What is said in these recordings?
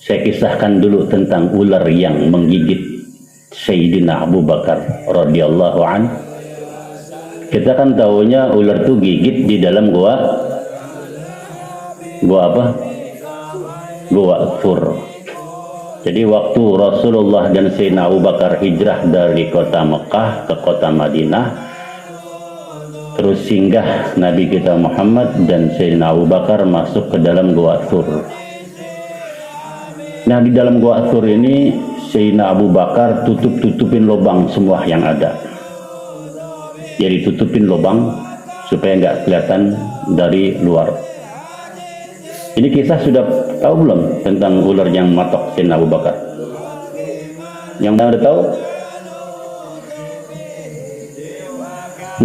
Saya kisahkan dulu tentang ular yang menggigit Sayyidina Abu Bakar radhiyallahu an. Kita kan tahunya ular itu gigit di dalam gua apa? Gua Thur. Jadi waktu Rasulullah dan Sayyidina Abu Bakar hijrah dari kota Mekah ke kota Madinah, terus singgah Nabi kita Muhammad dan Sayyidina Abu Bakar masuk ke dalam gua Thur. Nah, di dalam gua Thur ini Sayyidina Abu Bakar tutupin lubang semua yang ada. Jadi tutupin lubang supaya nggak kelihatan dari luar. Ini kisah sudah tahu belum tentang ular yang matok Sayyidina Abu Bakar? Yang udah tahu?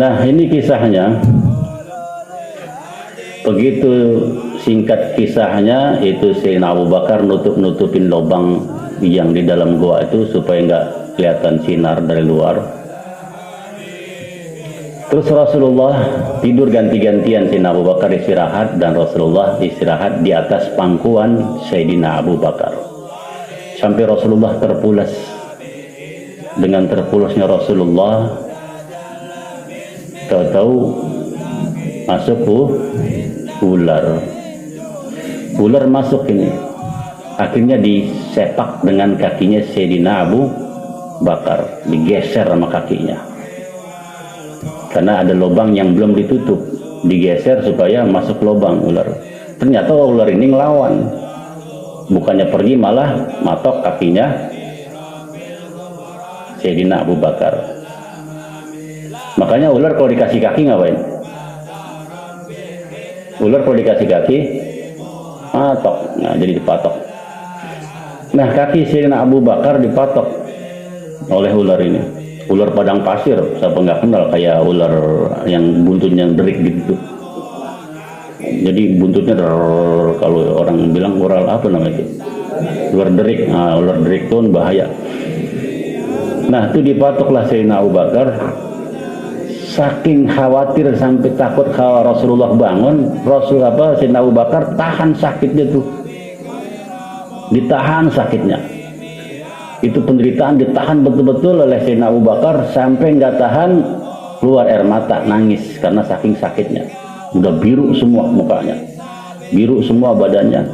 Nah, ini kisahnya. Begitu singkat kisahnya, itu Sayyidina Abu Bakar nutupin lubang yang di dalam gua itu supaya nggak kelihatan sinar dari luar. Terus Rasulullah tidur ganti-gantian, Sayyidina Abu Bakar istirahat dan Rasulullah istirahat di atas pangkuan Sayyidina Abu Bakar. Sampai Rasulullah terpulas. Dengan terpulasnya Rasulullah, tahu-tahu masuk ular. Ular masuk ini. Akhirnya disepak dengan kakinya Sayyidina Abu Bakar, digeser sama kakinya. Karena ada lubang yang belum ditutup, digeser supaya masuk lubang ular. Ternyata ular ini ngelawan, bukannya pergi malah matok kakinya Sayyidina Abu Bakar. Makanya ular kalau dikasih kaki ngapain? Ular kalau dikasih kaki matok, nah jadi dipatok. Nah, kaki Sayyidina Abu Bakar dipatok oleh ular ini. Ular padang pasir, siapa nggak kenal, kayak ular yang buntutnya derik gitu. Jadi buntutnya kalau orang bilang ular apa namanya itu? Ular derik. Nah, ular derik itu bahaya. Nah, itu dipatoklah Sayyidina Abu Bakar. Saking khawatir sampai takut kalau Rasulullah bangun, Sayyidina Abu Bakar tahan sakitnya tuh. Ditahan sakitnya. Itu penderitaan ditahan betul-betul oleh Sayyidina Abu Bakar sampai nggak tahan, keluar air mata, nangis karena saking sakitnya. Udah biru semua mukanya, biru semua badannya,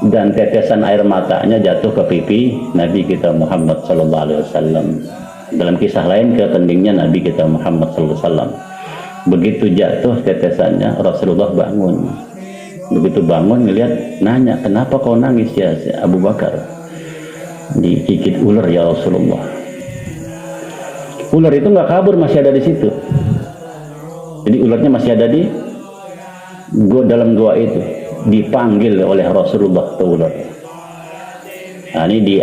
dan tetesan air matanya jatuh ke pipi Nabi kita Muhammad sallallahu alaihi wasallam. Dalam kisah lain ke keningnya Nabi kita Muhammad sallallahu alaihi wasallam. Begitu jatuh tetesannya, Rasulullah bangun. Begitu bangun ngelihat, nanya, "Kenapa kau nangis ya Abu Bakar?" Digigit ular ya Rasulullah. Ular itu nggak kabur, masih ada di situ. Jadi ularnya masih ada di dalam gua itu. Dipanggil oleh Rasulullah ke ular. Nah, ini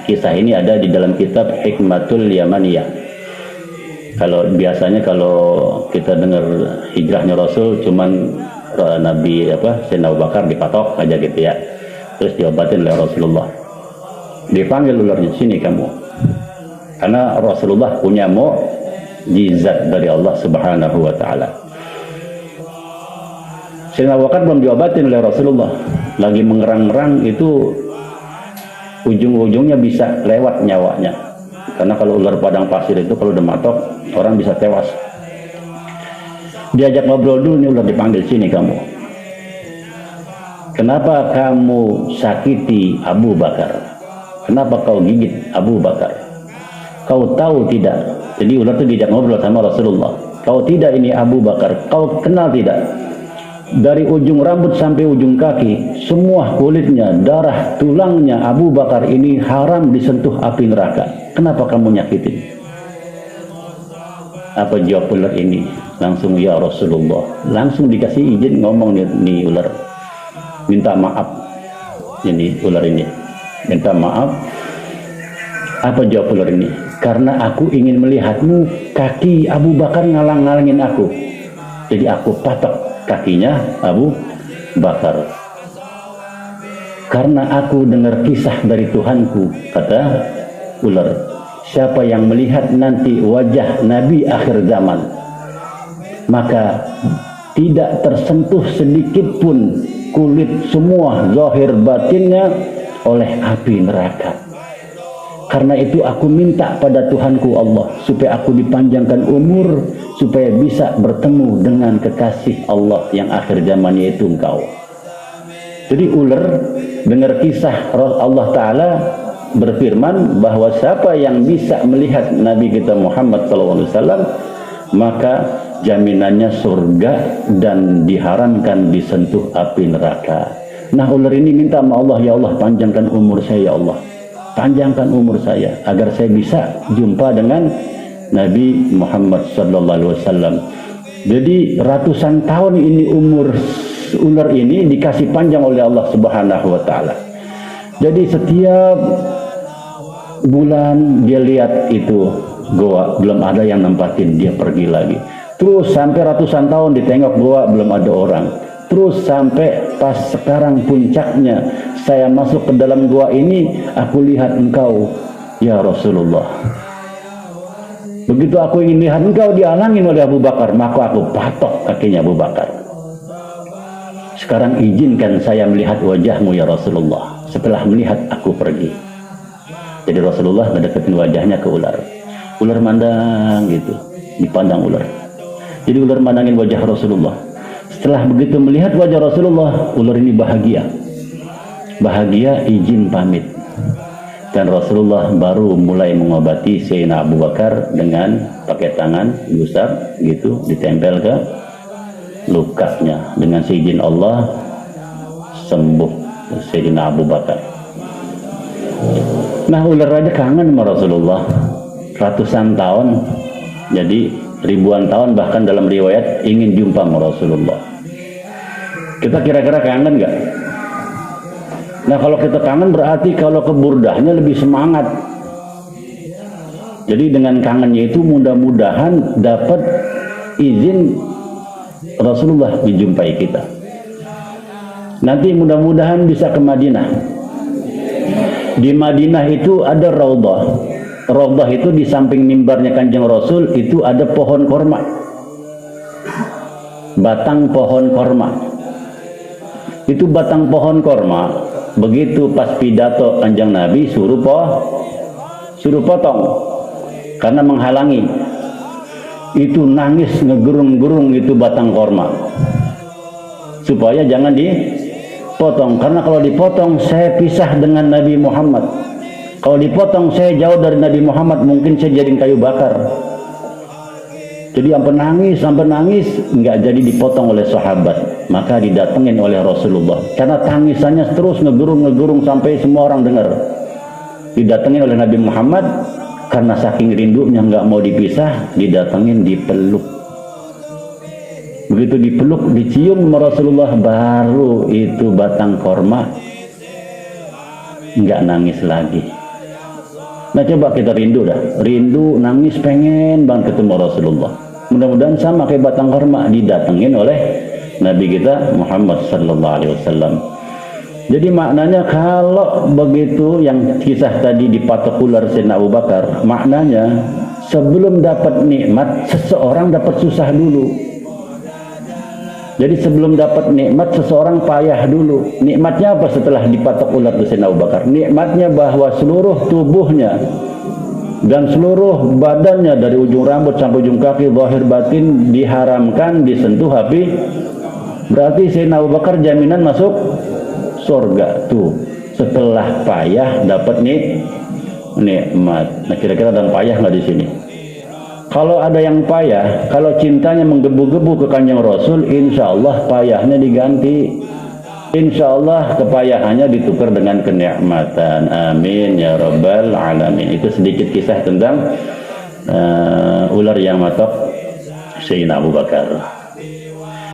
kisah ini ada di dalam kitab Hikmatul Yamaniyah. Biasanya kalau kita dengar hijrahnya Rasul, cuman Nabi Sayyidina Abu Bakar dipatok aja gitu ya. Terus diobatin oleh Rasulullah. Dipanggil ularnya, "Sini kamu." Karena Rasulullah punya mukjizat dari Allah Subhanahu wa taala. Sayyidina Abu Bakar belum diobatin oleh Rasulullah, lagi mengerang-erang itu, ujung-ujungnya bisa lewat nyawanya. Karena kalau ular padang pasir itu kalau udah matok, orang bisa tewas. Diajak ngobrol dulu nih ular, dipanggil, "Sini kamu. Kenapa kamu sakiti Abu Bakar? Kenapa kau gigit Abu Bakar? Kau tahu tidak?" Jadi ular itu diajak ngobrol sama Rasulullah. "Kau tidak ini Abu Bakar, kau kenal tidak? Dari ujung rambut sampai ujung kaki, semua kulitnya, darah, tulangnya Abu Bakar ini haram disentuh api neraka. Kenapa kamu nyakitin?" Apa jawab ular ini? Langsung, "Ya Rasulullah." Langsung dikasih izin ngomong nih ular. Minta maaf. Ini ular ini minta maaf. Apa jawab ular ini? "Karena aku ingin melihatmu, kaki Abu Bakar ngalang-ngalangin aku. Jadi aku patok kakinya Abu Bakar. Karena aku dengar kisah dari Tuhanku," kata ular, "siapa yang melihat nanti wajah Nabi akhir zaman, maka tidak tersentuh sedikit pun kulit semua zahir batinnya oleh api neraka. Karena itu aku minta pada Tuhanku Allah supaya aku dipanjangkan umur, supaya bisa bertemu dengan kekasih Allah yang akhir zaman, yaitu engkau. Jadi ular dengar kisah Allah Ta'ala berfirman bahwa siapa yang bisa melihat Nabi kita Muhammad SAW, maka jaminannya surga dan diharamkan disentuh api neraka. Nah, ular ini minta sama Allah, ya Allah, panjangkan umur saya, ya Allah, panjangkan umur saya agar saya bisa jumpa dengan Nabi Muhammad SAW. Jadi ratusan tahun ini umur ular ini dikasih panjang oleh Allah Subhanahu wa Ta'ala. Jadi setiap bulan dia lihat itu goa, belum ada yang nempatin, dia pergi lagi. Terus sampai ratusan tahun ditengok goa, belum ada orang. Terus sampai pas sekarang puncaknya, saya masuk ke dalam goa ini, aku lihat engkau ya Rasulullah. Begitu aku ingin lihat engkau, dihalangin oleh Abu Bakar, maka aku patok kakinya Abu Bakar. Sekarang izinkan saya melihat wajahmu ya Rasulullah. Setelah melihat aku pergi. Jadi Rasulullah mendeketin wajahnya ke ular. Ular mandang gitu, dipandang ular. Jadi ular mandangin wajah Rasulullah. Setelah begitu melihat wajah Rasulullah, ular ini bahagia. Bahagia, izin pamit. Dan Rasulullah baru mulai mengobati Sayyidina Abu Bakar dengan pakai tangan gusar gitu, ditempel ke lukanya. Dengan seizin Allah sembuh Sayyidina Abu Bakar. Nah, ular aja kangen sama Rasulullah ratusan tahun, jadi ribuan tahun, bahkan dalam riwayat ingin jumpa sama Rasulullah. Kita kira-kira kangen nggak? Nah, kalau kita kangen berarti kalau ke burdahnya lebih semangat. Jadi dengan kangennya itu mudah-mudahan dapat izin Rasulullah dijumpai kita. Nanti mudah-mudahan bisa ke Madinah. Di Madinah itu ada Raudhah. Raudhah itu di samping mimbarnya Kanjeng Rasul itu ada pohon korma. Batang pohon korma. Itu batang pohon korma, begitu pas pidato Kanjeng Nabi suruh potong karena menghalangi. Itu nangis ngegerung-gerung itu batang korma supaya jangan dipotong, karena kalau dipotong saya pisah dengan Nabi Muhammad. Kalau dipotong saya jauh dari Nabi Muhammad, mungkin saya jadi kayu bakar. Jadi sampai nangis nggak jadi dipotong oleh sahabat, maka didatengin oleh Rasulullah. Karena tangisannya terus ngegerung sampai semua orang dengar. Didatengin oleh Nabi Muhammad, karena saking rindunya nggak mau dipisah, didatengin, dipeluk. Begitu dipeluk, dicium sama Rasulullah, baru itu batang korma nggak nangis lagi. Nah, coba kita rindu nangis, pengen banget ketemu Rasulullah. Mudah-mudahan sama kayak batang korma, didatengin oleh Nabi kita Muhammad sallallahu alaihi wasallam. Jadi maknanya kalau begitu yang kisah tadi dipatok ular Sayyidina Abu Bakar, maknanya sebelum dapat nikmat seseorang dapat susah dulu. Jadi sebelum dapat nikmat seseorang payah dulu. Nikmatnya apa setelah dipatok ular Sayyidina Abu Bakar? Nikmatnya bahwa seluruh tubuhnya dan seluruh badannya dari ujung rambut sampai ujung kaki, zahir batin diharamkan disentuh api. Berarti Sayyidina Abu Bakar jaminan masuk surga tuh. Setelah payah dapat nikmat. Nah, kira-kira ada yang payah nggak di sini? Kalau ada yang payah, kalau cintanya menggebu-gebu ke Kanjeng Rasul, insya Allah payahnya diganti. Insya Allah kepayahannya ditukar dengan kenikmatan. Amin ya rabbal alamin. Itu sedikit kisah tentang ular yang matok Sayyidina Abu Bakar.